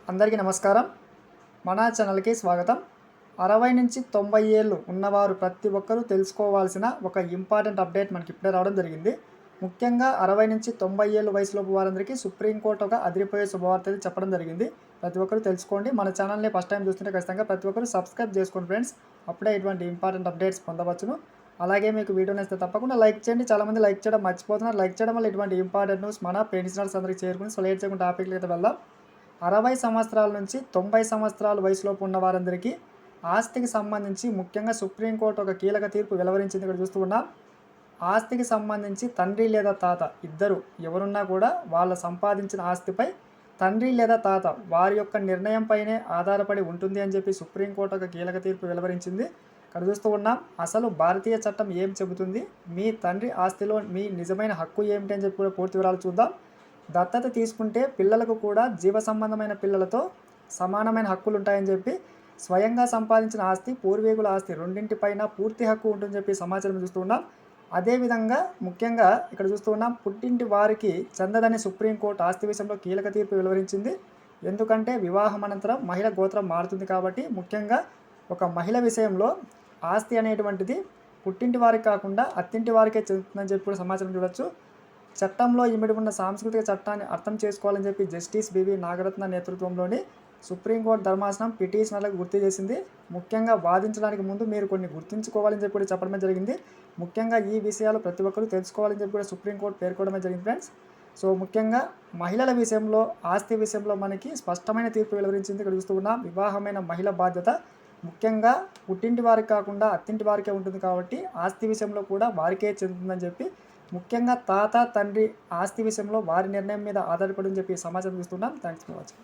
అందరికీ నమస్కారం. మన ఛానల్కి స్వాగతం. 60 నుంచి 90 ఏళ్ళు ఉన్నవారు ప్రతి ఒక్కరూ తెలుసుకోవాల్సిన ఒక ఇంపార్టెంట్ అప్డేట్ మనకి ఇప్పుడే రావడం జరిగింది. ముఖ్యంగా 60 నుంచి 90 ఏళ్ళు వయసులోపు వారందరికీ సుప్రీంకోర్టు ఒక అదిరిపోయే శుభవార్త చెప్పడం జరిగింది. ప్రతి ఒక్కరూ తెలుసుకోండి. మన ఛానల్ని ఫస్ట్ టైం చూస్తుంటే ఖచ్చితంగా ప్రతి ఒక్కరూ సబ్స్క్రైబ్ చేసుకోండి ఫ్రెండ్స్. అప్పుడే ఇటువంటి ఇంపార్టెంట్ అప్డేట్స్ పొందవచ్చును. అలాగే మీకు వీడియో నచ్చితే తప్పకుండా లైక్ చేయండి. చాలామంది లైక్ చేయడం మర్చిపోతున్నారు. లైక్ చేయడం వల్ల ఇటువంటి ఇంపార్టెంట్ న్యూస్ మన పెన్షనర్స్ అందరికీ చేరుకుని సో లేట్ చేయకుండా టాపిక్కి అయితే వెళ్దాం. 60 సంవత్సరాల నుంచి 90 సంవత్సరాల వయసులోపు ఉన్న వారందరికీ ఆస్తికి సంబంధించి ముఖ్యంగా సుప్రీంకోర్టు ఒక కీలక తీర్పు వెలువరించింది. ఇక్కడ చూస్తూ ఉన్నాం. ఆస్తికి సంబంధించి తండ్రి లేదా తాత ఇద్దరు ఎవరున్నా కూడా వాళ్ళ సంపాదించిన ఆస్తిపై తండ్రి లేదా తాత వారి యొక్క నిర్ణయంపైనే ఆధారపడి ఉంటుంది అని చెప్పి సుప్రీంకోర్టు ఒక కీలక తీర్పు వెలువరించింది. ఇక్కడ చూస్తూ ఉన్నాం. అసలు భారతీయ చట్టం ఏం చెబుతుంది, మీ తండ్రి ఆస్తిలో మీ నిజమైన హక్కు ఏమిటి అని చెప్పి కూడా పూర్తి వివరాలు చూద్దాం. దత్తత తీసుకుంటే పిల్లలకు కూడా జీవ సంబంధమైన పిల్లలతో సమానమైన హక్కులు ఉంటాయని చెప్పి స్వయంగా సంపాదించిన ఆస్తి పూర్వీకుల ఆస్తి రెండింటిపైన పూర్తి హక్కు ఉంటుందని చెప్పి సమాచారం చూస్తూ ఉన్నాం. అదేవిధంగా ముఖ్యంగా ఇక్కడ చూస్తూ ఉన్నాం, పుట్టింటి వారికి చెందదని సుప్రీంకోర్టు ఆస్తి విషయంలో కీలక తీర్పు వెలువరించింది. ఎందుకంటే వివాహం అనంతరం మహిళ గోత్రం మారుతుంది కాబట్టి ముఖ్యంగా ఒక మహిళ విషయంలో ఆస్తి అనేటువంటిది పుట్టింటి వారికి కాకుండా అత్తింటి వారికే చెందుతుందని చెప్పి కూడా సమాచారం చూడొచ్చు. చట్టంలో ఇమిడి ఉన్న సాంస్కృతిక చట్టాన్ని అర్థం చేసుకోవాలని చెప్పి జస్టిస్ బివి నాగరత్న నేతృత్వంలోని సుప్రీంకోర్టు ధర్మాసనం పిటిషనర్లకు గుర్తు చేసింది. ముఖ్యంగా వాదించడానికి ముందు మీరు కొన్ని గుర్తుంచుకోవాలని చెప్పి కూడా చెప్పడమే జరిగింది. ముఖ్యంగా ఈ విషయాలు ప్రతి ఒక్కరూ తెలుసుకోవాలని చెప్పి కూడా సుప్రీంకోర్టు పేర్కొనడమే జరిగింది ఫ్రెండ్స్. సో ముఖ్యంగా మహిళల విషయంలో ఆస్తి విషయంలో మనకి స్పష్టమైన తీర్పు వెలువరించింది. ఇక్కడ చూస్తూ ఉన్నాం. వివాహమైన మహిళ బాధ్యత ముఖ్యంగా పుట్టింటి వారికి కాకుండా అత్తింటి వారికే ఉంటుంది కాబట్టి ఆస్తి విషయంలో కూడా వారికే చెందుతుందని చెప్పి ముఖ్యంగా తాత తండ్రి ఆస్తి విషయంలో వారి నిర్ణయం మీద ఆధారపడి అని చెప్పి సమాచారం ఇస్తున్నాం. Thanks for watching.